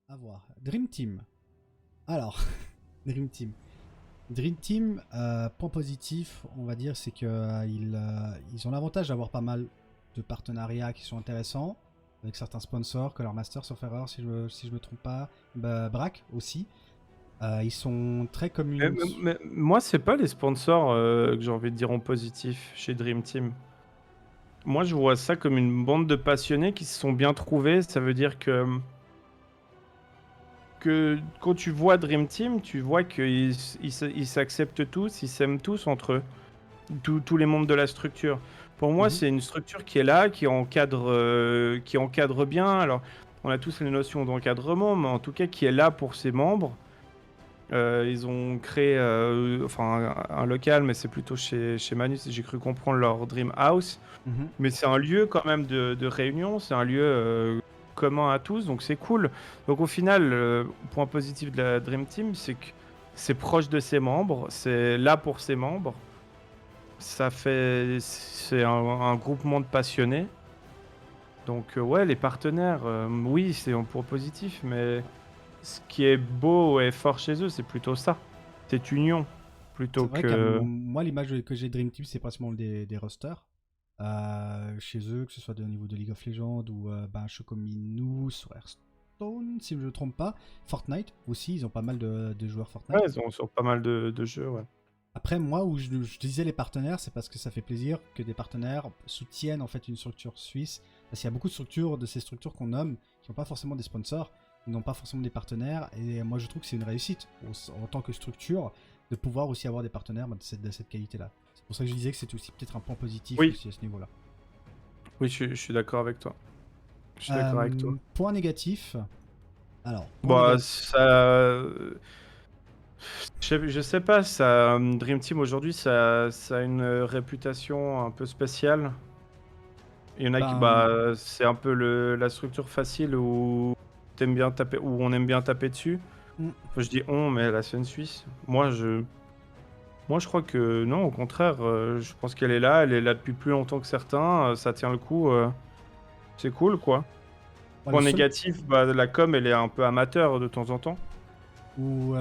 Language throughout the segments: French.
À voir. Dream Team. Alors, Dream Team. Dream Team, point positif, on va dire, c'est que ils ont l'avantage d'avoir pas mal de partenariats qui sont intéressants avec certains sponsors, Color Master, sauf erreur, si je me trompe pas, Brack aussi. Ils sont très Mais, communs. moi, c'est pas les sponsors que j'ai envie de dire en positif chez Dream Team. Moi, je vois ça comme une bande de passionnés qui se sont bien trouvés. Ça veut dire que quand tu vois Dream Team, tu vois qu'ils s'acceptent tous, ils s'aiment tous entre eux, tous les membres de la structure. Pour moi, Mhm. c'est une structure qui est là, qui encadre bien. Alors, on a tous les notions d'encadrement, mais en tout cas, qui est là pour ses membres. Ils ont créé enfin, un local, mais c'est plutôt chez Manus, j'ai cru comprendre leur Dream House. Mhm. Mais c'est un lieu quand même de réunion, c'est un lieu commun à tous, donc c'est cool. Donc au final, le point positif de la Dream Team, c'est que c'est proche de ses membres, c'est là pour ses membres. C'est un groupement de passionnés. Donc ouais, les partenaires, oui, c'est un point positif, mais ce qui est beau et fort chez eux, c'est plutôt ça, cette union, plutôt C'est vrai que que... moi, l'image que j'ai de Dream Team, c'est principalement des rosters. Chez eux, que ce soit au niveau de League of Legends ou un jeu comme Inus sur Hearthstone, si je ne me trompe pas. Fortnite aussi, ils ont pas mal de joueurs Fortnite. Ouais, ils ont sur pas mal de jeux, ouais. Après, moi, où je disais les partenaires, c'est parce que ça fait plaisir que des partenaires soutiennent en fait une structure suisse. Parce qu'il y a beaucoup de structures, de ces structures qu'on nomme, qui n'ont pas forcément des sponsors, qui n'ont pas forcément des partenaires. Et moi, je trouve que c'est une réussite en tant que structure de pouvoir aussi avoir des partenaires de cette qualité-là. C'est pour ça que je disais que c'était aussi peut-être un point positif Oui, aussi à ce niveau-là. oui, je suis d'accord avec toi. Je suis d'accord avec toi. Point négatif. Alors, point Bah, négatif. ça... je sais pas, ça, Dream Team aujourd'hui, ça a une réputation un peu spéciale. Il y en a qui, Ben, bah, c'est un peu la structure facile où t'aimes bien taper, où on aime bien taper dessus. hmm, Enfin, je dis on, mais la scène suisse. Moi, je crois que non, au contraire, je pense qu'elle est là, elle est là depuis plus longtemps que certains, ça tient le coup, c'est cool, quoi. moi, le Point seul négatif, bah, la com, elle est un peu amateur de temps en temps. ou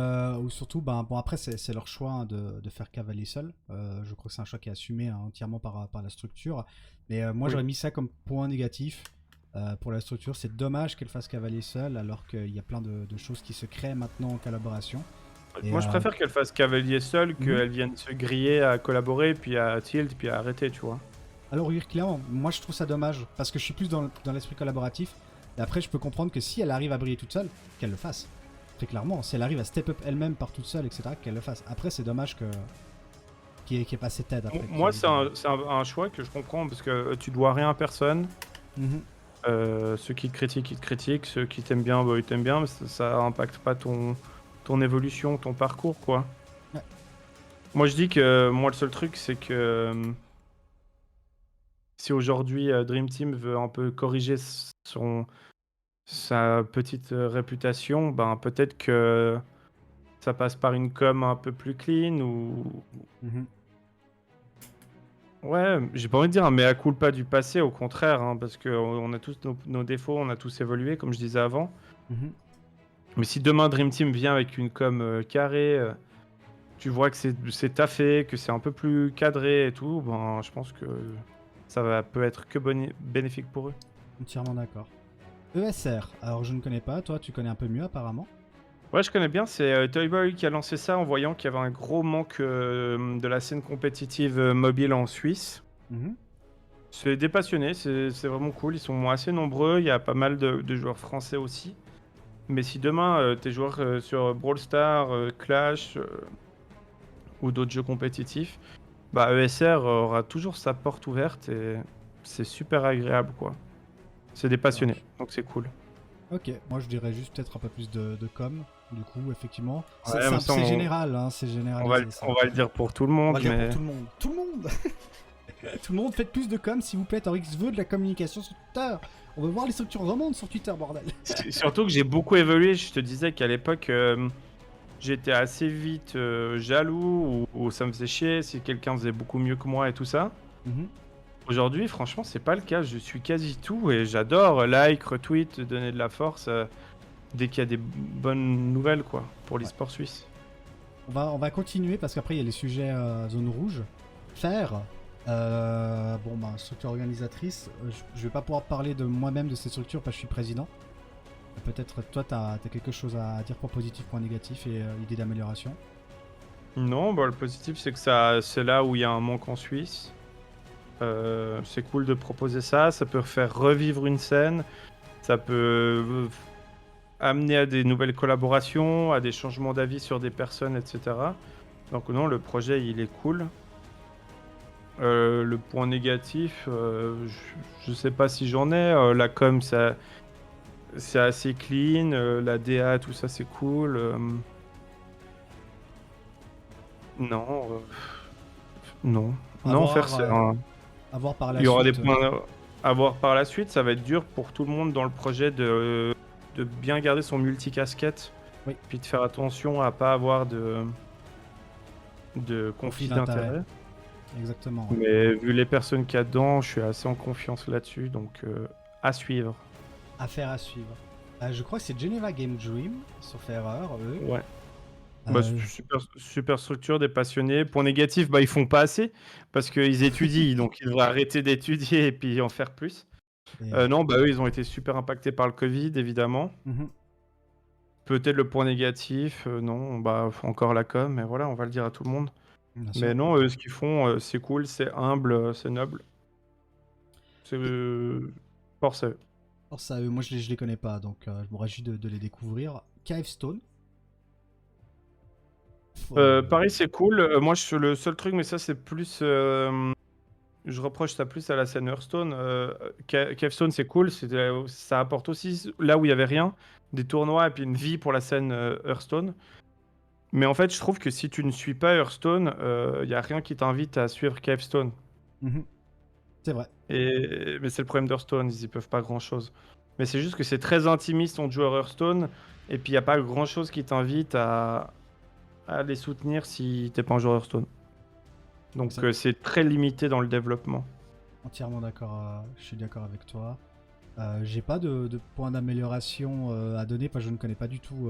surtout, ben, bon, après, c'est leur choix hein, de faire cavalier seul. Je crois que c'est un choix qui est assumé hein, entièrement par la structure. Mais moi, Oui. j'aurais mis ça comme point négatif pour la structure. C'est dommage qu'elle fasse cavalier seul, alors qu'il y a plein de choses qui se créent maintenant en collaboration. Et, Moi, je préfère qu'elle fasse cavalier seule, mhm. qu'elle vienne se griller à collaborer, puis à tilt, puis à arrêter, tu vois. Alors, oui, clairement, moi, je trouve ça dommage, parce que je suis plus dans l'esprit collaboratif. Et après, je peux comprendre que si elle arrive à briller toute seule, qu'elle le fasse. Très clairement, si elle arrive à step up elle-même par toute seule, etc., qu'elle le fasse. Après, c'est dommage qu'il y ait pas cette aide après. Moi, c'est un choix que je comprends, parce que tu dois rien à personne. Mhm. Ceux qui te critiquent, ils te critiquent. Ceux qui t'aiment bien, bah, ils t'aiment bien, mais ça impacte pas ton évolution, ton parcours, quoi. Ouais. Moi, je dis que moi, le seul truc, c'est que si aujourd'hui Dream Team veut un peu corriger sa petite réputation, ben peut-être que ça passe par une com un peu plus clean ou Mhm. ouais, j'ai pas envie de dire un mea culpa du passé, au contraire, hein, parce que on a tous nos défauts, on a tous évolué, comme je disais avant. Mhm. Mais si demain Dream Team vient avec une com carrée, tu vois que c'est taffé, que c'est un peu plus cadré et tout, ben je pense que peut être que bénéfique pour eux. Entièrement d'accord. ESR, alors je ne connais pas, toi tu connais un peu mieux apparemment. Ouais, je connais bien, c'est Toyboy qui a lancé ça en voyant qu'il y avait un gros manque de la scène compétitive mobile en Suisse. Mhm. C'est des passionnés, c'est vraiment cool, ils sont assez nombreux, il y a pas mal de joueurs français aussi. Mais si demain t'es joueur sur Brawl Stars, Clash ou d'autres jeux compétitifs, bah ESR aura toujours sa porte ouverte et c'est super agréable quoi. C'est des Ça passionnés, marche. donc c'est cool. Ok, moi je dirais juste peut-être un peu plus de com, du coup, effectivement. Ouais, mais ça, C'est général, hein, c'est généralisé ça. on va le dire pour tout le On va monde, le dire pour mais... tout le monde. Tout le monde Tout le monde, faites plus de com s'il vous plaît. Torix veut de la communication sur Twitter. On veut voir les structures remontent sur Twitter, bordel. Surtout que j'ai beaucoup évolué, je te disais qu'à l'époque, j'étais assez vite jaloux ou ça me faisait chier si quelqu'un faisait beaucoup mieux que moi et tout ça. Mhm. Aujourd'hui, franchement, c'est pas le cas. Je suis quasi tout et j'adore like, retweet, donner de la force dès qu'il y a des bonnes nouvelles quoi pour Ouais. l'e-sport suisse. On va continuer parce qu'après il y a les sujets zone rouge. Faire. Bon, bah, structure organisatrice. Je vais pas pouvoir parler de moi-même de cette structure parce que je suis président. Peut-être toi, t'as quelque chose à dire, point positif, point négatif et idée d'amélioration. Non, bah, le positif c'est que ça, c'est là où il y a un manque en Suisse. C'est cool de proposer ça. Ça peut faire revivre une scène. Ça peut amener à des nouvelles collaborations, à des changements d'avis sur des personnes, etc. Donc non, le projet il est cool. Le point négatif, je sais pas si j'en ai. La com, c'est assez clean. La DA, tout ça, c'est cool. Non, non. À Non, faire, voir, c'est un... à voir par la Il y aura des suite. points à voir par la suite. Ça va être dur pour tout le monde dans le projet de bien garder son multicasquette. Oui. Puis de faire attention à pas avoir de Conflit conflit d'intérêt. d'intérêt. Exactement. Ouais. Mais vu les personnes qu'il y a dedans, je suis assez en confiance là-dessus. Donc, à suivre. Affaire à suivre. Je crois que c'est Geneva Game Dream, sauf erreur, eux. Ouais. Bah, super, super structure, des passionnés. Point négatif, bah, ils font pas assez parce qu'ils étudient, donc ils devraient arrêter d'étudier et puis en faire plus. et, Non, bah, eux, ils ont été super impactés par le Covid, évidemment. mhm, Peut-être le point négatif, non, bah, encore la com, mais voilà, on va le dire à tout le monde. bien sûr. Mais non, ce qu'ils font, c'est cool, c'est humble, c'est noble. C'est Et- force à eux. Alors ça, moi je les connais pas, donc je me réjouis de les découvrir. KF Stone. Paris, c'est cool. Moi, le seul truc, mais ça, c'est plus. Je reproche ça plus à la scène Hearthstone. Kevstone, c'est cool. Ça apporte aussi, là où il y avait rien, des tournois et puis une vie pour la scène Hearthstone. Mais en fait, je trouve que si tu ne suis pas Hearthstone, il n'y a rien qui t'invite à suivre Kevstone. Mhm, c'est vrai. Mais c'est le problème d'Hearthstone, ils y peuvent pas grand-chose. Mais c'est juste que c'est très intimiste, on joue à Hearthstone, et puis il n'y a pas grand-chose qui t'invite à les soutenir si t'es pas un joueur Hearthstone. Donc Ça- c'est très limité dans le développement. Entièrement d'accord. Je suis d'accord avec toi. J'ai pas de point d'amélioration à donner parce que je ne connais pas du tout.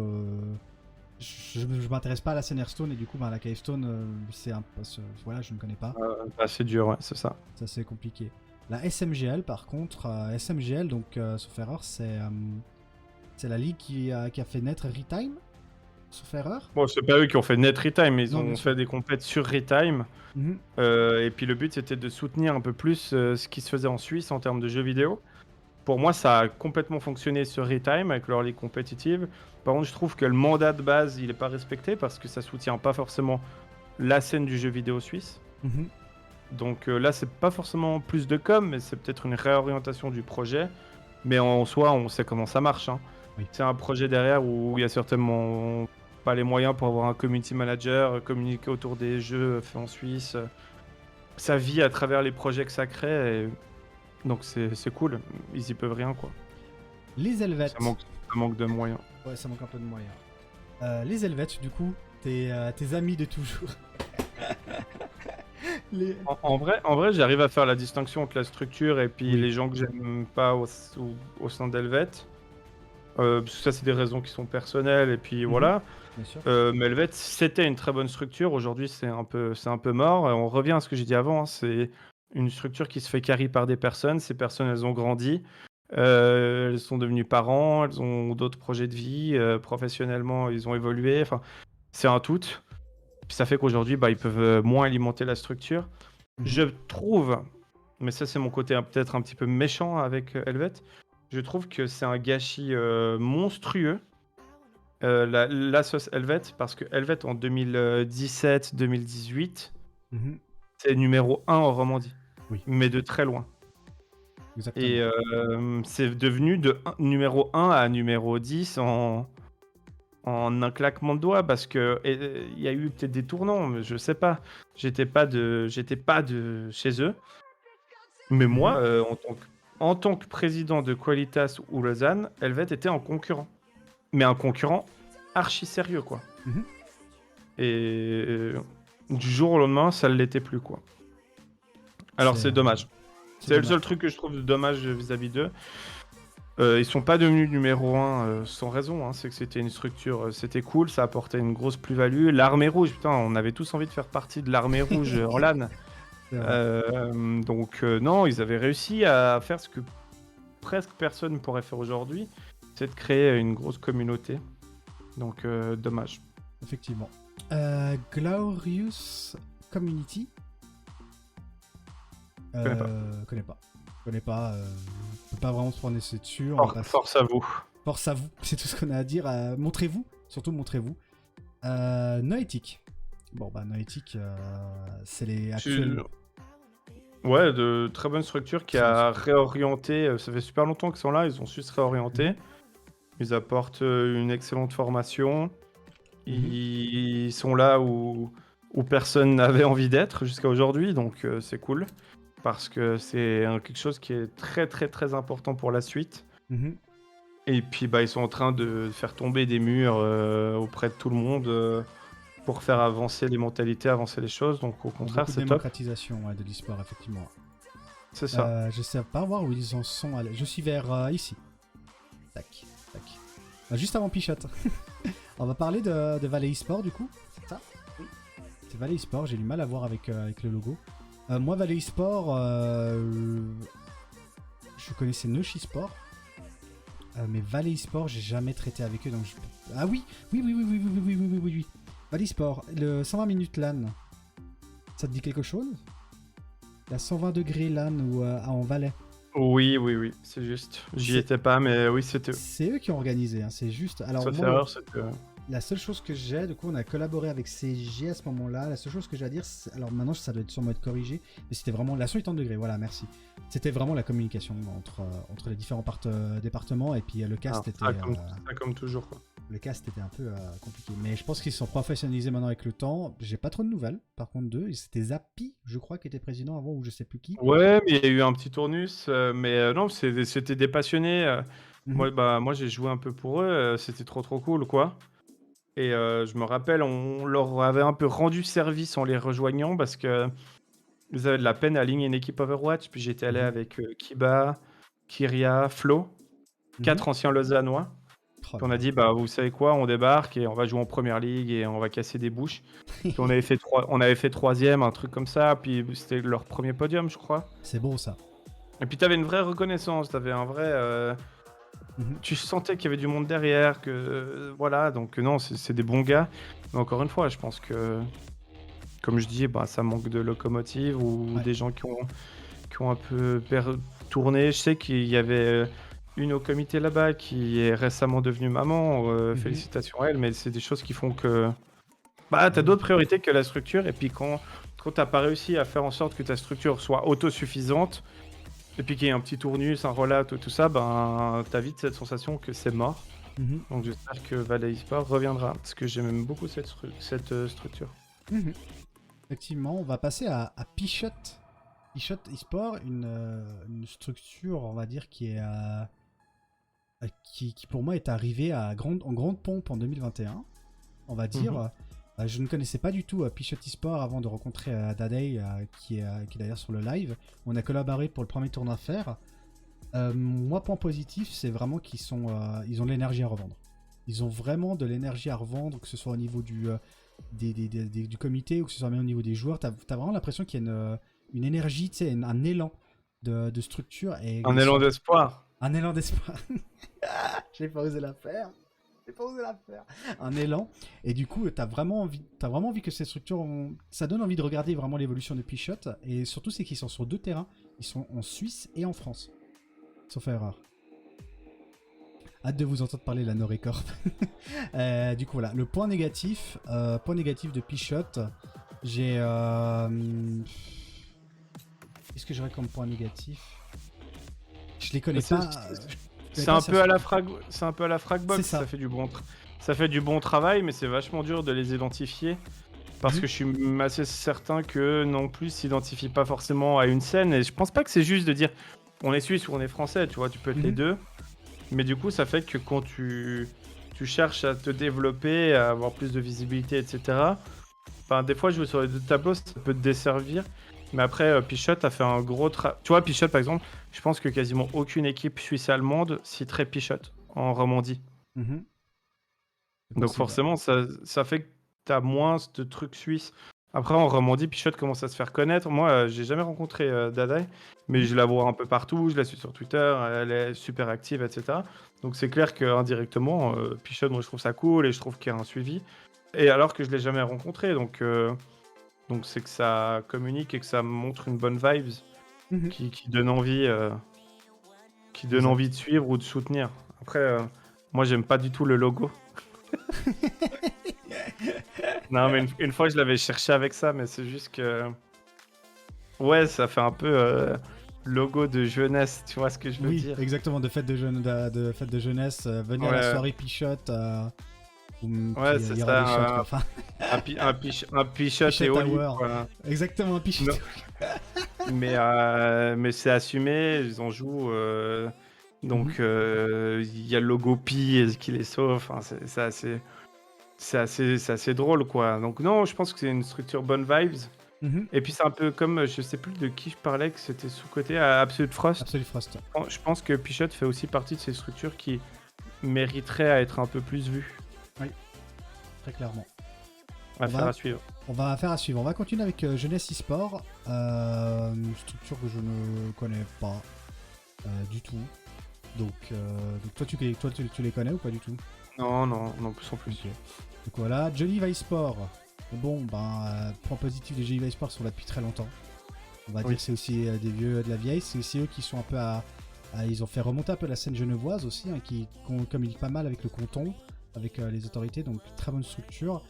Je m'intéresse pas à la scène Hearthstone et du coup, bah, la KF Stone, c'est un peu. Voilà, je ne connais pas. Bah, c'est dur, ouais, c'est ça. Ça, c'est compliqué. La SMGL, par contre, SMGL, donc, sauf erreur, c'est la ligue qui a fait naître Retime, sauf erreur. Bon, c'est pas eux qui ont fait net Retime, mais ils Non, bien ont sûr. fait des compètes sur Retime. Mhm. Et puis le but, c'était de soutenir un peu plus ce qui se faisait en Suisse en termes de jeux vidéo. Pour moi, ça a complètement fonctionné sur Retime avec leur ligue compétitive. Par contre, je trouve que le mandat de base, il est pas respecté parce que ça soutient pas forcément la scène du jeu vidéo suisse. Mhm. Donc là, c'est pas forcément plus de com, mais c'est peut-être une réorientation du projet. Mais en soi, on sait comment ça marche, hein. Oui. C'est un projet derrière où il y a certainement pas les moyens pour avoir un community manager, communiquer autour des jeux faits en Suisse. Ça vit à travers les projets que ça crée. Donc c'est cool. Ils y peuvent rien, quoi. Les Helvètes. Ça manque de moyens. Ouais, ça manque un peu de moyens. Les Helvètes, du coup, tes amis de toujours. Les... En vrai, j'arrive à faire la distinction entre la structure et puis Oui. les gens que j'aime pas au sein d'Helvet. Parce que ça, c'est des raisons qui sont personnelles, et puis Mhm. voilà. Bien sûr. Mais Helvet, c'était une très bonne structure. Aujourd'hui, c'est un peu mort. On revient à ce que j'ai dit avant, hein. C'est une structure qui se fait carry par des personnes. Ces personnes, elles ont grandi. Elles sont devenues parents. Elles ont d'autres projets de vie. Professionnellement, ils ont évolué. Enfin, c'est un tout. Puis ça fait qu'aujourd'hui, bah, ils peuvent moins alimenter la structure. Mhm. Je trouve, mais ça, c'est mon côté peut-être un petit peu méchant avec Helvet. Je trouve que c'est un gâchis monstrueux, la sauce Helvet, parce que Helvet en 2017-2018, Mhm. c'est numéro 1 en Romandie, Oui, mais de très loin. Et exactement. c'est devenu numéro 1 à numéro 10 en un claquement de doigts, parce que il y a eu peut-être des tournants, mais je sais pas. J'étais pas de chez eux. Mais moi, Mhm. en tant que président de Qualitas ou Lausanne, Helvet était un concurrent. Mais un concurrent archi sérieux, quoi. Mhm. Et du jour au lendemain, ça ne l'était plus, quoi. Alors c'est dommage. C'est le dommage. seul truc que je trouve dommage vis-à-vis d'eux. Ils sont pas devenus numéro 1 sans raison, hein. C'est que c'était une structure, c'était cool, ça apportait une grosse plus-value. L'armée rouge, putain, on avait tous envie de faire partie de l'armée rouge en LAN. C'est vrai. Donc non, ils avaient réussi à faire ce que presque personne ne pourrait faire aujourd'hui, c'est de créer une grosse communauté. Donc dommage. Effectivement. Glorious Community. Connais pas. Connais pas. On peut pas vraiment se prononcer dessus. On va passer- Force à vous. Force à vous, c'est tout ce qu'on a à dire. Montrez-vous, surtout montrez-vous. Noetic. Bon, bah, Noetic, c'est les actuels. Ouais, de très bonne structure qui a réorienté. Ça fait super longtemps qu'ils sont là, ils ont su se réorienter. Ils apportent une excellente formation. Ils sont là où personne n'avait envie d'être jusqu'à aujourd'hui, donc c'est cool. Parce que c'est quelque chose qui est très très très important pour la suite. Et puis bah, ils sont en train de faire tomber des murs auprès de tout le monde pour faire avancer les mentalités, avancer les choses. Donc au contraire, Beaucoup de c'est top. démocratisation de l'e-sport, effectivement. C'est ça. Je sais pas voir où ils en sont. Je suis vers ici. Tac, tac. Juste avant Pichotte. On va parler de Valley eSport du coup. C'est ça? Oui. C'est Valley eSport, j'ai du mal à voir avec le logo. Moi, Valley eSport, je connaissais Noshi Sport. Mais Valley eSport, j'ai jamais traité avec eux. Donc Ah oui. Valley eSport, le 120 minutes LAN. Ça te dit quelque chose? La 120 degrés LAN ou en Valais. Oui, c'est juste. J'y étais pas, mais oui, c'était eux. C'est eux qui ont organisé, hein, c'est juste. Alors, Sauf moi, erreur, c'était eux. la seule chose que j'ai, du coup, on a collaboré avec CG à ce moment-là. La seule chose que j'ai à dire, alors maintenant, ça doit sûrement être corrigé, mais c'était vraiment la 180 degrés, voilà, merci. C'était vraiment la communication entre les différents départements, et puis le cast était. Ça comme toujours, quoi. Le cast était un peu compliqué. Mais je pense qu'ils se sont professionnalisés maintenant avec le temps. J'ai pas trop de nouvelles, par contre, d'eux. C'était Zappi, je crois, qui était président avant, ou je sais plus qui. Ouais, mais il y a eu un petit tournus, mais non, c'était des passionnés. Moi, j'ai joué un peu pour eux, c'était trop cool, quoi. Et je me rappelle, on leur avait un peu rendu service en les rejoignant parce que ils avaient de la peine à aligner une équipe Overwatch. Puis j'étais allé avec Kiba, Kyria, Flo, 4 anciens Lausannois. Oh, Puis on a dit, bah vous savez quoi, on débarque et on va jouer en première ligue et on va casser des bouches. Puis on avait fait troisième, un truc comme ça. Puis c'était leur premier podium, je crois. c'est beau ça. Et puis t'avais une vraie reconnaissance, t'avais un vrai. Tu sentais qu'il y avait du monde derrière, que voilà, donc non, c'est des bons gars. Mais encore une fois, je pense que, comme je dis, bah, ça manque de locomotive ou des gens qui ont un peu tourné. Je sais qu'il y avait une au comité là-bas qui est récemment devenue maman. Félicitations à elle, mais c'est des choses qui font que bah, t'as d'autres priorités que la structure. Et puis quand t'as pas réussi à faire en sorte que ta structure soit autosuffisante, et puis qu'il y ait un petit tournus, un rollout, tout ça, ben t'as vite cette sensation que c'est mort. Donc j'espère que Valley eSport reviendra, parce que j'aime beaucoup cette structure. Effectivement, on va passer à Pichotte. Pichotte eSport, une structure, on va dire, qui pour moi est arrivée en grande pompe en 2021. On va dire. Je ne connaissais pas du tout Pichotte eSport avant de rencontrer Dadei, qui est d'ailleurs sur le live. On a collaboré pour le premier tournoi à faire. Moi, point positif, c'est vraiment ils ont de l'énergie à revendre. Ils ont vraiment de l'énergie à revendre, que ce soit au niveau du comité ou que ce soit même au niveau des joueurs. T'as vraiment l'impression qu'il y a une énergie, un élan de structure. Un élan d'espoir. Un élan d'espoir. J'ai pas osé la faire. Un élan. Et du coup, t'as vraiment envie que ces structures ça donne envie de regarder vraiment l'évolution de Pichotte. Et surtout, c'est qu'ils sont sur 2 terrains. Ils sont en Suisse et en France. Sauf erreur. Hâte de vous entendre parler de la Norecorp. Du coup, voilà. Le point négatif de Pichotte, j'ai... Qu'est-ce que j'aurais comme point négatif? Je les connais pas. C'est un peu à la Fragbox, ça fait du bon travail, mais c'est vachement dur de les identifier. Parce que je suis assez certain que non plus s'identifient pas forcément à une scène. Et je pense pas que c'est juste de dire on est suisse ou on est français, tu vois, tu peux être les deux. Mais du coup, ça fait que quand tu cherches à te développer, à avoir plus de visibilité, etc. Enfin, des fois, jouer sur les deux tableaux, ça peut te desservir. Mais après, Pichot a fait un gros travail. Tu vois, Pichot, par exemple, je pense que quasiment aucune équipe suisse-allemande citerait Pichot en Romandie. Mhm. C'est Donc possible. forcément, ça fait que tu as moins de trucs suisses. Après, en Romandie, Pichot commence à se faire connaître. Moi, j'ai jamais rencontré Dadaï, mais Mhm. je la vois un peu partout. Je la suis sur Twitter, elle est super active, etc. Donc c'est clair qu'indirectement, Pichot, moi, je trouve ça cool et je trouve qu'il y a un suivi. Et alors que je l'ai jamais rencontré, donc c'est que ça communique et que ça montre une bonne vibes Mhm. qui donne envie, qui donne Exact. envie de suivre ou de soutenir. Après, moi, j'aime pas du tout le logo. Non, mais une fois, je l'avais cherché avec ça, mais c'est juste que... Ouais, ça fait un peu logo de jeunesse, tu vois ce que je veux Oui, dire? exactement, de fête de jeunesse. Venez à la Ouais, soirée Pichotte, ouais, puis c'est il y aura des shots, quoi. ça, Enfin, un Pichot et Pichotte Oli, Hour. quoi. Exactement, un Non, Pichotte. mais c'est assumé, ils en jouent, Mhm. donc il y a le logo Pi qui les sauve, enfin, c'est assez drôle, quoi. Donc non, je pense que c'est une structure bonne vibes. Mhm. Et puis c'est un peu comme, je sais plus de qui je parlais, que c'était sous-coté à Absolute Frost. Absolute Frost. Je pense que Pichot fait aussi partie de ces structures qui mériteraient à être un peu plus vues. Oui, très clairement. On Affaire va, à suivre. on va faire à suivre. On va continuer avec Jeunesse e-sport, une structure que je ne connais pas du tout. Donc toi, tu les connais ou pas du tout? Non, non, non, plus en Ok. plus. Donc voilà, Johnny Sport. Bon, point positif des Johnny Sport sont là depuis très longtemps. On va Oui. dire que c'est aussi des vieux de la vieille. C'est aussi eux qui sont un peu ils ont fait remonter un peu la scène genevoise aussi, hein, qui communiquent pas mal avec le canton, avec les autorités, donc très bonne structure.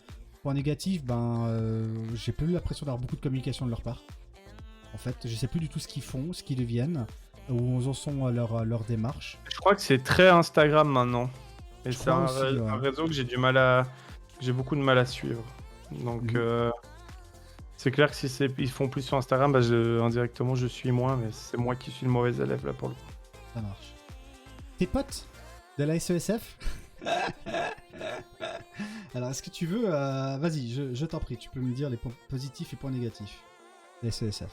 Point négatif, j'ai plus l'impression d'avoir beaucoup de communication de leur part. En fait, je sais plus du tout ce qu'ils font, ce qu'ils deviennent, où en sont leur démarche. Je crois que c'est très Instagram maintenant. Et Je c'est crois aussi, un ouais. réseau que j'ai beaucoup de mal à suivre. Donc Mhm. c'est clair que si ils font plus sur Instagram, indirectement je suis moins, mais c'est moi qui suis le mauvais élève là pour le coup. Ça marche. Tes potes de la SESF. Alors, est-ce que tu veux... Vas-y, je t'en prie, tu peux me dire les points positifs et points négatifs des SESF.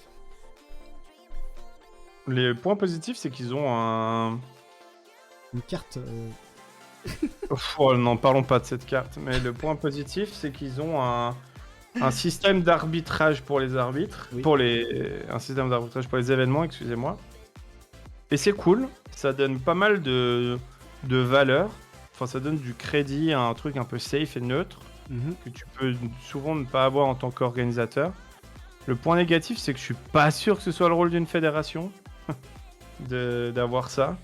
Les points positifs, c'est qu'ils ont un... Une carte... Oh, non, parlons pas de cette carte. Mais le point positif, c'est qu'ils ont un système d'arbitrage pour les arbitres, Oui. un système d'arbitrage pour les événements, excusez-moi. Et c'est cool, ça donne pas mal de valeur. Enfin, ça donne du crédit à un truc un peu safe et neutre Mhm. que tu peux souvent ne pas avoir en tant qu'organisateur. Le point négatif, c'est que je suis pas sûr que ce soit le rôle d'une fédération d'avoir ça.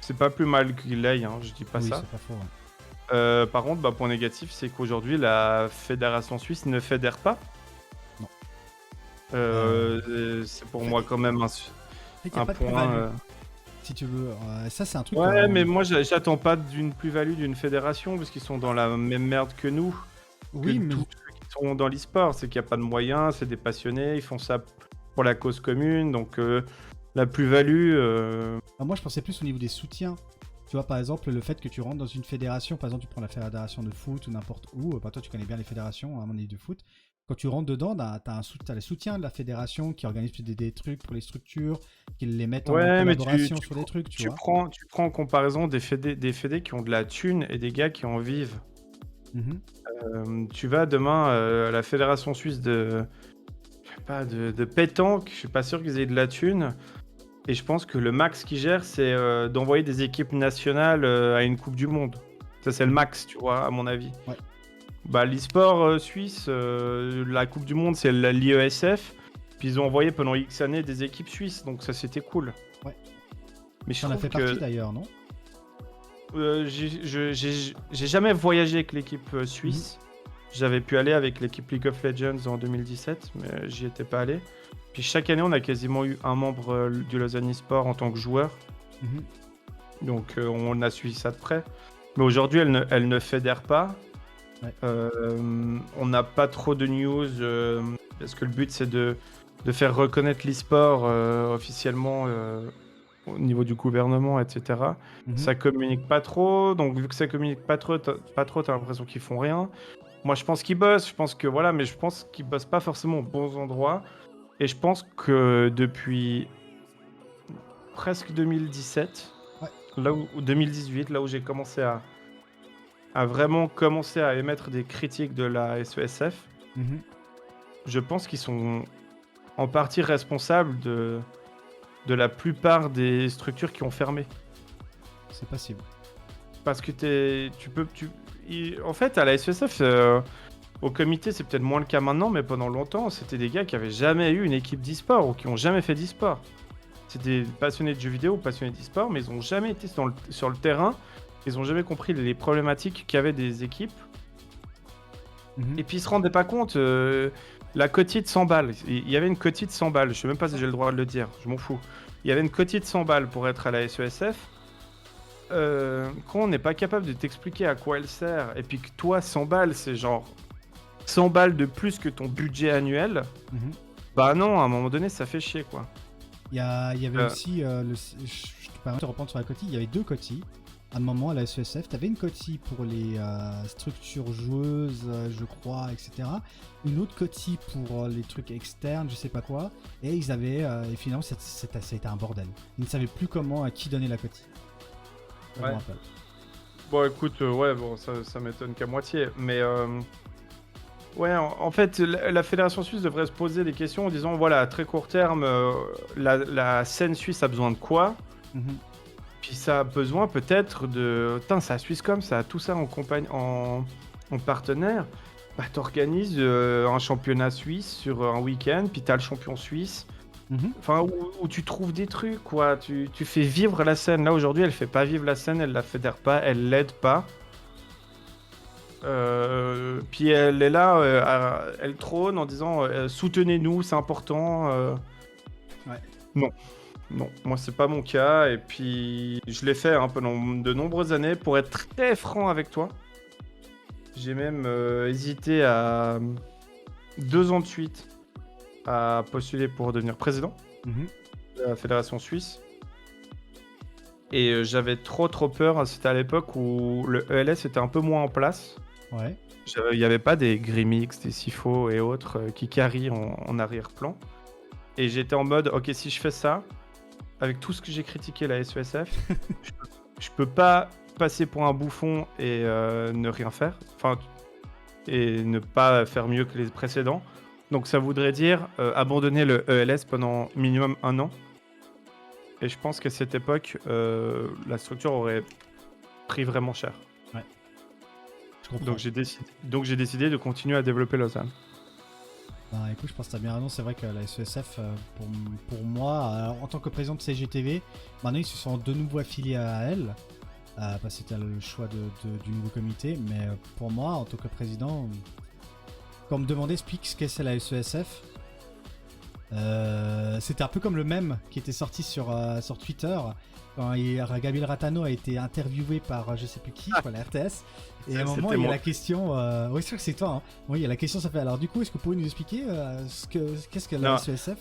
C'est pas plus mal qu'il l'aille, hein, je dis pas Oui, ça. c'est pas faux. Ouais. Par contre, point négatif, c'est qu'aujourd'hui, la fédération suisse ne fédère pas. Non. C'est pour moi quand même Il n'y a un pas de point. plus-value, si tu veux. Ça, c'est un truc... Ouais, mais moi, j'attends pas d'une plus-value d'une fédération, parce qu'ils sont dans la même merde que nous, que Oui, mais... tous ceux qui sont dans l'e-sport. C'est qu'il n'y a pas de moyens, c'est des passionnés, ils font ça pour la cause commune, donc la plus-value... moi, je pensais plus au niveau des soutiens. Tu vois, par exemple, le fait que tu rentres dans une fédération, par exemple, tu prends la fédération de foot ou n'importe où, toi, tu connais bien les fédérations, à mon avis, de foot. Quand tu rentres dedans, t'as le soutien de la fédération qui organise des trucs pour les structures, qui les mettent en Ouais, mais collaboration sur des trucs, tu vois. tu prends en comparaison des fédés qui ont de la thune et des gars qui en vivent. Mhm. Tu vas demain à la fédération suisse je sais pas, de pétanque, je suis pas sûr qu'ils aient de la thune. Et je pense que le max qu'ils gèrent, c'est d'envoyer des équipes nationales à une Coupe du Monde. Ça, c'est le max, tu vois, à mon avis. Ouais. Bah, l'e-sport suisse, la Coupe du Monde, c'est l'IESF. Puis ils ont envoyé pendant X années des équipes suisses, donc ça, c'était cool. Ouais. Mais je T'en as trouve fait partie que d'ailleurs, non? j'ai jamais voyagé avec l'équipe suisse. J'avais pu aller avec l'équipe League of Legends en 2017, mais j'y étais pas allé. Puis chaque année, on a quasiment eu un membre du Lausanne eSport en tant que joueur. Mhm. Donc on a suivi ça de près. Mais aujourd'hui, elle ne fédère pas. Ouais. On n'a pas trop de news parce que le but, c'est de faire reconnaître l'e-sport officiellement au niveau du gouvernement, etc. Mhm. Ça communique pas trop. Donc vu que ça communique pas trop, t'as l'impression qu'ils font rien. Moi, je pense qu'ils bossent. Je pense que voilà, mais je pense qu'ils bossent pas forcément aux bons endroits. Et je pense que depuis presque 2017, Ouais. ou 2018, là où j'ai commencé à vraiment commencer à émettre des critiques de la SESF, Mhm. je pense qu'ils sont en partie responsables de la plupart des structures qui ont fermé. C'est possible. Parce que en fait, à la SESF, au comité, c'est peut-être moins le cas maintenant, mais pendant longtemps, c'était des gars qui avaient jamais eu une équipe d'e-sport ou qui ont jamais fait d'e-sport. C'était des passionnés de jeux vidéo, passionnés d'e-sport, mais ils ont jamais été sur le terrain. Ils ont jamais compris les problématiques qu'avaient des équipes. Mhm. Et puis ils se rendaient pas compte, la quotite de 100 balles. Il y avait une quotite de 100 balles, je sais même pas si j'ai le droit de le dire, je m'en fous. Il y avait une quotite de 100 balles pour être à la SESF. Quand on n'est pas capable de t'expliquer à quoi elle sert, et puis que toi, 100 balles, c'est genre 100 balles de plus que ton budget annuel, Mhm. bah non, à un moment donné, ça fait chier, quoi. Il y avait Euh. aussi, je te permets de reprendre sur la coquille, il y avait 2 coquilles. À un moment, à la SESF, tu avais une coquille pour les structures joueuses, je crois, etc. Une autre coquille pour les trucs externes, je sais pas quoi. Et ils avaient, et finalement, c'était un bordel. Ils ne savaient plus comment, à qui donner la coquille. Ça, je me Ouais. rappelle. Bon, écoute, ouais, bon, ça m'étonne qu'à moitié, mais ouais, en fait, la Fédération suisse devrait se poser des questions en disant, voilà, à très court terme, la scène suisse a besoin de quoi? Mhm. Puis ça a besoin peut-être de... Putain, c'est la Swisscom, ça a tout ça en partenaire. Bah, t'organises un championnat suisse sur un week-end, puis t'as le champion suisse. Mhm. Enfin, où tu trouves des trucs, quoi. Tu fais vivre la scène. Là, aujourd'hui, elle fait pas vivre la scène, elle la fédère pas, elle l'aide pas. Puis elle est là, elle trône en disant soutenez-nous, c'est important. Ouais. Non, moi c'est pas mon cas. Et puis je l'ai fait pendant de nombreuses années. Pour être très franc avec toi, j'ai même hésité à 2 ans de suite à postuler pour devenir président Mhm. de la Fédération suisse. Et j'avais trop peur. C'était à l'époque où le ELS était un peu moins en place. Ouais. Il n'y avait pas des Grimix, des Sifo et autres qui carrient en arrière-plan. Et j'étais en mode, ok, si je fais ça, avec tout ce que j'ai critiqué la SESF, je peux pas passer pour un bouffon et ne rien faire. Enfin, et ne pas faire mieux que les précédents. Donc ça voudrait dire abandonner le ELS pendant minimum 1 an. Et je pense qu'à cette époque, la structure aurait pris vraiment cher. Je comprends. Donc j'ai décidé de continuer à développer Lausanne. Bah écoute, je pense que t'as bien raison, c'est vrai que la SESF, pour moi, en tant que président de CGTV, maintenant ils se sont de nouveau affiliés à elle, parce que c'était le choix du nouveau comité, mais pour moi, en tant que président, quand on me demandait explique ce qu'est c'est la SESF, c'était un peu comme le mème qui était sorti sur Twitter, quand Gabriel Ratano a été interviewé par je sais plus qui, quoi, la RTS. Et à un moment, il y a la question. Oui, c'est sûr que c'est toi. Hein. Oui, il y a la question, ça fait. Alors, du coup, est-ce que vous pouvez nous expliquer qu'est-ce que la SESF?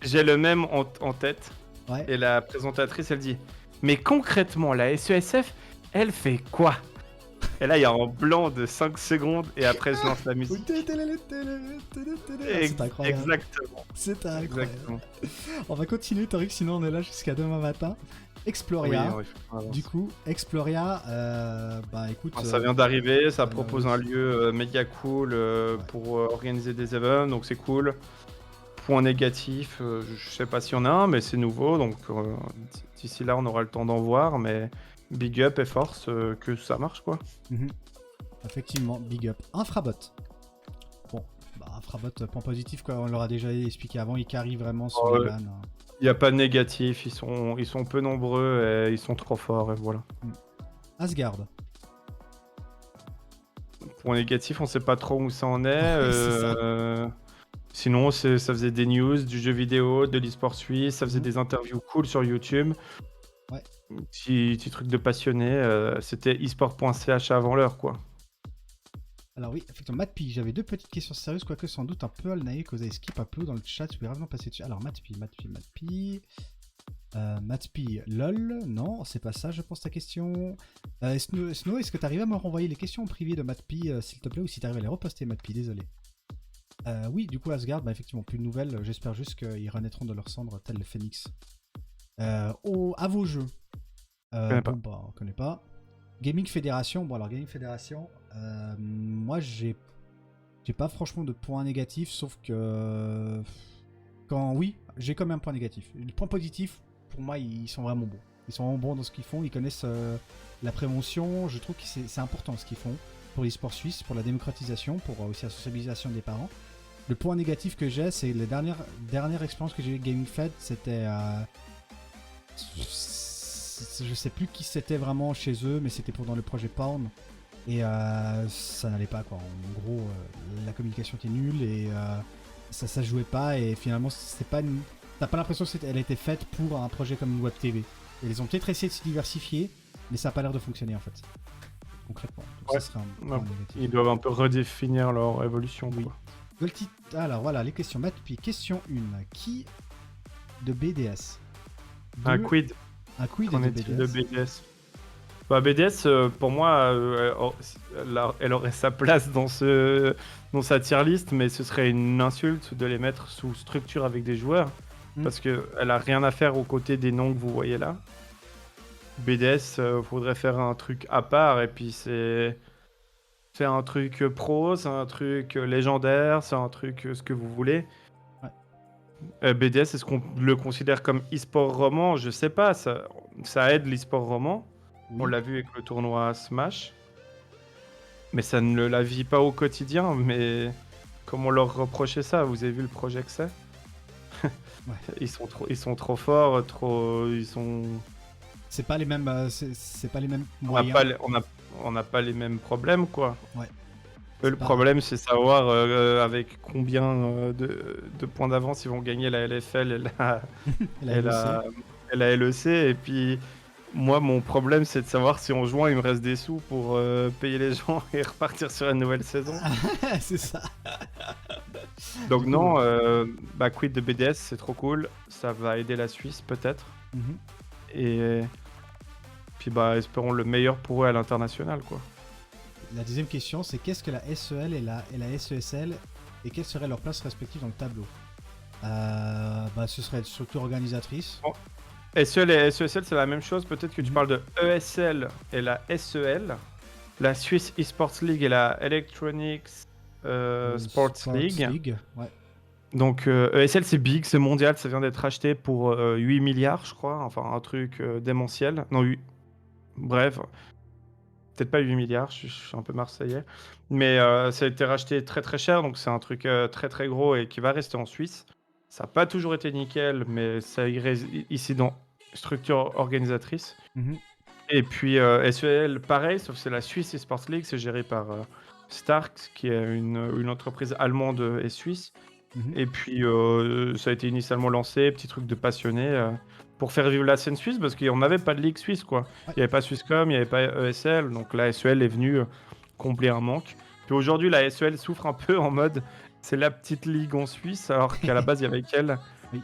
J'ai le même en tête. Ouais. Et la présentatrice, elle dit mais concrètement, la SESF, elle fait quoi? Et là, il y a un blanc de 5 secondes et après, je lance la musique. C'est incroyable. Exactement. C'est incroyable. Exactement. On va continuer, Tariq, sinon on est là jusqu'à demain matin. Exploria. Oui, Du coup, Exploria, bah écoute. ça vient d'arriver, ça propose un lieu méga cool pour organiser des événements, donc c'est cool. Point négatif, je sais pas s'il y en a un, mais c'est nouveau, donc d'ici là on aura le temps d'en voir, mais big up et force que ça marche quoi. Effectivement, big up. Infrabot. Bon, bah Infrabot, point positif, quoi, on l'aura déjà expliqué avant, il carry vraiment sur les bans. Il n'y a pas de négatif, ils sont peu nombreux et ils sont trop forts et voilà. Asgard. Point négatif, on sait pas trop où ça en est. Ouais, c'est ça. Sinon, ça faisait des news, du jeu vidéo, de l'e-sport suisse, ça faisait des interviews cool sur YouTube. Ouais. Petit truc de passionné, c'était esport.ch avant l'heure, quoi. Alors oui, effectivement, Matpi, j'avais 2 petites questions sérieuses, quoique sans doute un peu Alnaï, que vous avez skip un peu dans le chat, je vais vraiment passer dessus. Alors Matpi. Matpi, lol, non, c'est pas ça, je pense ta question. Snow, est-ce que tu arrives à me renvoyer les questions en privé de Matpi, s'il te plaît, ou si tu arrives à les reposter, Matpi, désolé. Oui, du coup, Asgard, bah, effectivement, plus de nouvelles. J'espère juste qu'ils renaîtront de leur cendre, tel le phénix. À vos jeux. Je connais pas. Bon, bah, on connaît pas. Gaming Fédération. Bon, alors, Gaming Fédération, moi, j'ai pas franchement de points négatifs, sauf que. Oui, j'ai quand même un point négatif. Le point positif, pour moi, ils sont vraiment bons. Ils sont vraiment bons dans ce qu'ils font. Ils connaissent la prévention. Je trouve que c'est important ce qu'ils font pour l'e-sport suisse, pour la démocratisation, pour aussi la sociabilisation des parents. Le point négatif que j'ai, c'est les dernières expériences que j'ai eu avec Gaming Fed, c'était. Je sais plus qui c'était vraiment chez eux, mais c'était pendant le projet Porn. Et ça n'allait pas, quoi. En gros, la communication était nulle et ça jouait pas. Et finalement, c'est pas une... t'as pas l'impression qu'elle a été faite pour un projet comme une web TV. Et ils ont peut-être essayé de se diversifier, mais ça a pas l'air de fonctionner en fait. Concrètement. Donc Ouais. ça serait un Ouais. point négatif. Ils doivent un peu redéfinir leur évolution. Oui. Quoi. Alors voilà, les questions. Puis question 1. Qui de BDS Un Deux, quid. Un quid Qu'en de est-il de BDS BDS? Bah, BDS, pour moi, elle aurait sa place dans sa tier list, mais ce serait une insulte de les mettre sous structure avec des joueurs, parce qu'elle a rien à faire aux côtés des noms que vous voyez là. BDS, faudrait faire un truc à part, et puis c'est un truc pro, c'est un truc légendaire, c'est un truc ce que vous voulez. BDS, est-ce qu'on le considère comme e-sport roman? Je sais pas, ça aide l'e-sport roman. Oui. On l'a vu avec le tournoi Smash. Mais ça ne la vit pas au quotidien. Mais comment leur reprocher ça? Vous avez vu le projet que c'est? Ouais. Ils sont trop forts, ils sont... C'est pas les mêmes, c'est pas les mêmes On n'a moyens. pas, on n'a pas les mêmes problèmes, quoi. Ouais. Le problème, c'est savoir avec combien de points d'avance ils vont gagner la LFL et la LEC. Et puis, moi, mon problème, c'est de savoir si en juin, il me reste des sous pour payer les gens et repartir sur une nouvelle saison. C'est ça. Donc non, quid de BDS, c'est trop cool. Ça va aider la Suisse, peut-être. Et puis, espérons le meilleur pour eux à l'international, quoi. La deuxième question, c'est qu'est-ce que la SEL et la SESL et quelle serait leur place respective dans le tableau? Ce serait une structure organisatrice. Bon. SEL et SESL, c'est la même chose. Peut-être que tu parles de ESL et la SEL, la Swiss Esports League et la Electronics Sports League. Ouais. Donc ESL, c'est big, c'est mondial, ça vient d'être acheté pour 8 milliards, je crois. Enfin, un truc démentiel. Non, 8. Bref. Peut-être pas 8 milliards, je suis un peu marseillais. Mais ça a été racheté très très cher, donc c'est un truc très très gros et qui va rester en Suisse. Ça n'a pas toujours été nickel, mais ça irait ici dans structure organisatrice. Et puis SEL, pareil, sauf que c'est la Swiss Esports League, c'est géré par Stark, qui est une entreprise allemande et suisse. Et puis ça a été initialement lancé, petit truc de passionné, pour faire vivre la scène suisse, parce qu'on n'avait pas de ligue suisse, quoi. Il n'y avait pas Swisscom, il n'y avait pas ESL, donc la SEL est venue combler un manque. Puis aujourd'hui, la SEL souffre un peu en mode, c'est la petite ligue en Suisse, alors qu'à la base, il y avait qu'elle. Oui.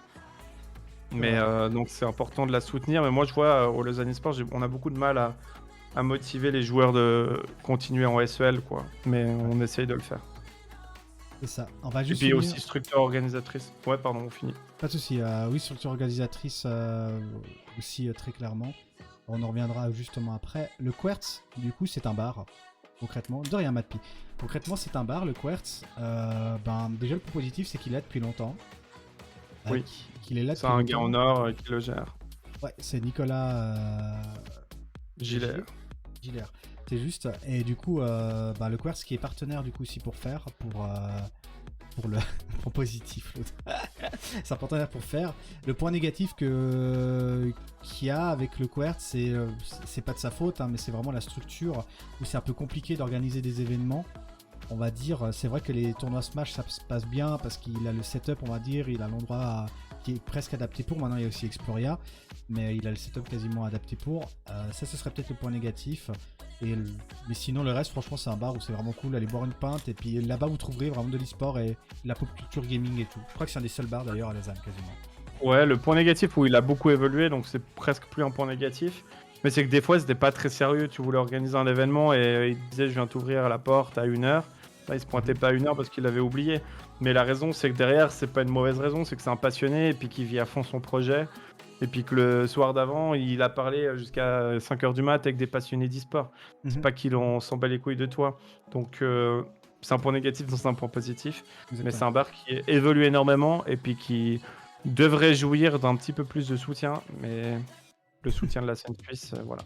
Mais donc c'est important de la soutenir. Mais moi, je vois au Lausanne Esports, on a beaucoup de mal à motiver les joueurs de continuer en SEL, quoi. Mais on essaye de le faire. C'est ça. On va juste et puis aussi structure organisatrice. Ouais, pardon, on finit. Pas de souci. Oui, structure organisatrice aussi très clairement. On en reviendra justement après. Le Quertz, du coup, c'est un bar. Concrètement, de rien, Matpi. Concrètement, c'est un bar, le Quertz. Déjà, le point positif, c'est qu'il est là depuis longtemps. Oui. Qu'il est là. C'est un gars en or qui le gère. Ouais, c'est Nicolas Giller. C'est juste. Et du coup, le Quertz qui est partenaire du coup aussi pour le point positif. C'est un partenaire pour faire. Le point négatif qu'il y a avec le Quertz, c'est pas de sa faute, mais c'est vraiment la structure où c'est un peu compliqué d'organiser des événements. On va dire, c'est vrai que les tournois Smash ça se passe bien parce qu'il a le setup, on va dire, il a l'endroit qui est presque adapté pour. Maintenant, il y a aussi Exploria, mais il a le setup quasiment adapté pour. Ça, ce serait peut-être le point négatif. Mais sinon, le reste, franchement, c'est un bar où c'est vraiment cool. Allez boire une pinte et puis là-bas, vous trouverez vraiment de l'e-sport et la pop culture gaming et tout. Je crois que c'est un des seuls bars d'ailleurs à Lausanne, quasiment. Ouais, le point négatif où il a beaucoup évolué, donc c'est presque plus un point négatif. Mais c'est que des fois, c'était pas très sérieux. Tu voulais organiser un événement et il te disait, je viens t'ouvrir à la porte à 1h. Là, il se pointait pas à 1 heure parce qu'il avait oublié. Mais la raison, c'est que derrière, c'est pas une mauvaise raison, c'est que c'est un passionné et puis qu'il vit à fond son projet. Et puis que le soir d'avant, il a parlé jusqu'à 5 heures du mat avec des passionnés d'e-sport. C'est pas qu'il s'en bat les couilles de toi. Donc, c'est un point négatif dans un point positif. Mais c'est un bar qui évolue énormément et puis qui devrait jouir d'un petit peu plus de soutien. Mais le soutien de la scène suisse, voilà.